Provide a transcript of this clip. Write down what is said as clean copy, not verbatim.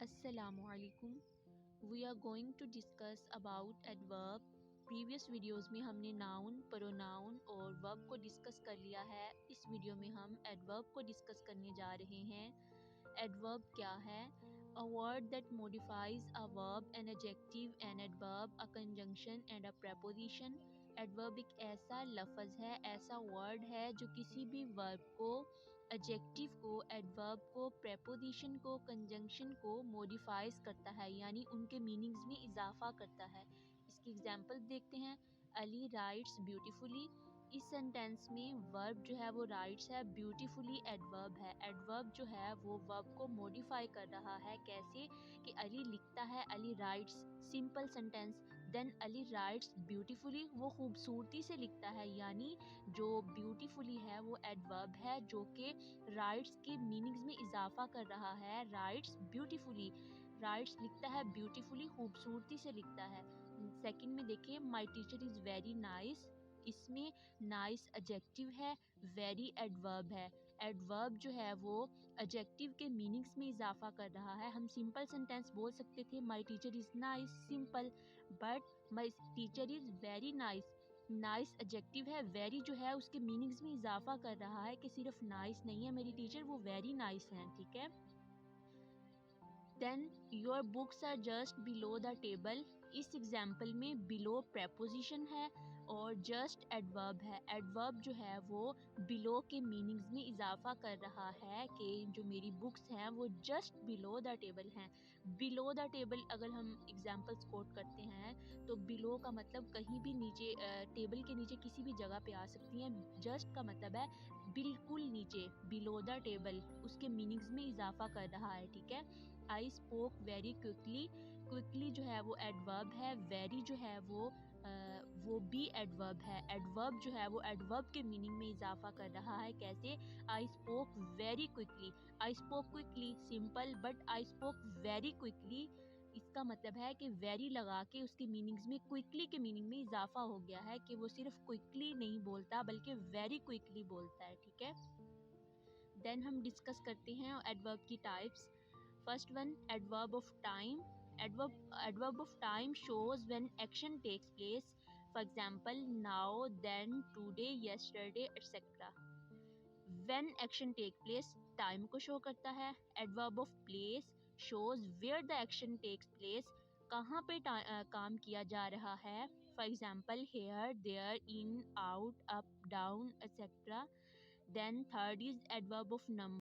Assalamu alaikum. We are going to discuss about adverb. Previous videos में हमने noun, pronoun और verb को discuss कर लिया है. इस वीडियो में हम adverb को discuss करने जा रहे हैं. Adverb क्या है? A word that modifies a verb, an adjective, an adverb, a conjunction and a preposition. Adverb एक ऐसा लफ्ज़ है, ऐसा word है जो किसी भी verb को, adjective को, adverb को, preposition को, conjunction को modifies करता है, यानी उनके meanings में इजाफा करता है. इसकी एग्जाम्पल देखते हैं. Ali writes beautifully. इस सेंटेंस में वर्ब जो है वो राइट्स है, ब्यूटीफुली एडवर्ब है. एडवर्ब जो है वो वर्ब को मॉडिफाई कर रहा है. कैसे? कि अली लिखता है, Ali writes, simple sentence. Then Ali writes beautifully, वो खूबसूरती से लिखता है, यानी जो ब्यूटीफुली है वो एडवर्ब है जो कि राइट्स के मीनिंग्स में इजाफा कर रहा है. राइट्स ब्यूटीफुली, राइट्स लिखता है ब्यूटीफुली, खूबसूरती से लिखता है. सेकंड में देखिए, my teacher is very nice. इसमें नाइस एडजेक्टिव है, वेरी एडवर्ब है. एडवर्ब जो है वो एडजेक्टिव के मीनिंग्स में इजाफा कर रहा है. हम सिंपल सेंटेंस बोल सकते थे my teacher is nice, simple. But my teacher is very nice, nice adjective है, वेरी जो है उसके मीनिंग्स में इजाफा कर रहा है कि सिर्फ नाइस नहीं है मेरी टीचर, वो वेरी नाइस हैं. ठीक है. Then your books are just below the table. इस एग्जाम्पल में बिलो प्रेपोजिशन है और जस्ट एडवर्ब है. एडवर्ब जो है वो बिलो के मीनिंग्स में इजाफा कर रहा है कि जो मेरी बुक्स हैं वो जस्ट बिलो द टेबल हैं. बिलो द टेबल अगर हम एग्जाम्पल्स कोट करते हैं तो बिलो का मतलब कहीं भी नीचे, टेबल के नीचे किसी भी जगह पे आ सकती हैं. जस्ट का मतलब है बिल्कुल नीचे, बिलो द टेबल उसके मीनिंग्स में इजाफा कर रहा है. ठीक है. I spoke very quickly. Quickly जो है वो एडवर्ब है, वेरी जो है वो भी एडवर्ब है. एडवर्ब जो है वो एडवर्ब के मीनिंग में इजाफा कर रहा है. कैसे? I spoke very quickly. I spoke quickly simple, but I spoke very quickly इसका मतलब है कि वेरी लगा के उसके मीनिंग्स में क्विकली के मीनिंग में इजाफा हो गया है कि वो सिर्फ क्विकली नहीं बोलता बल्कि वेरी क्विकली बोलता है. ठीक है. देन हम डिस्कस करते हैं एडवर्ब की types. First one, adverb of time. Adverb of time shows when action takes place. For example, now, then, today, yesterday, etc. When action take place, time को show करता है. Adverb of place shows where the action takes place. कहाँ पे काम किया जा रहा है. For example, here, there, in, out, up, down, etc. Then third is adverb of number.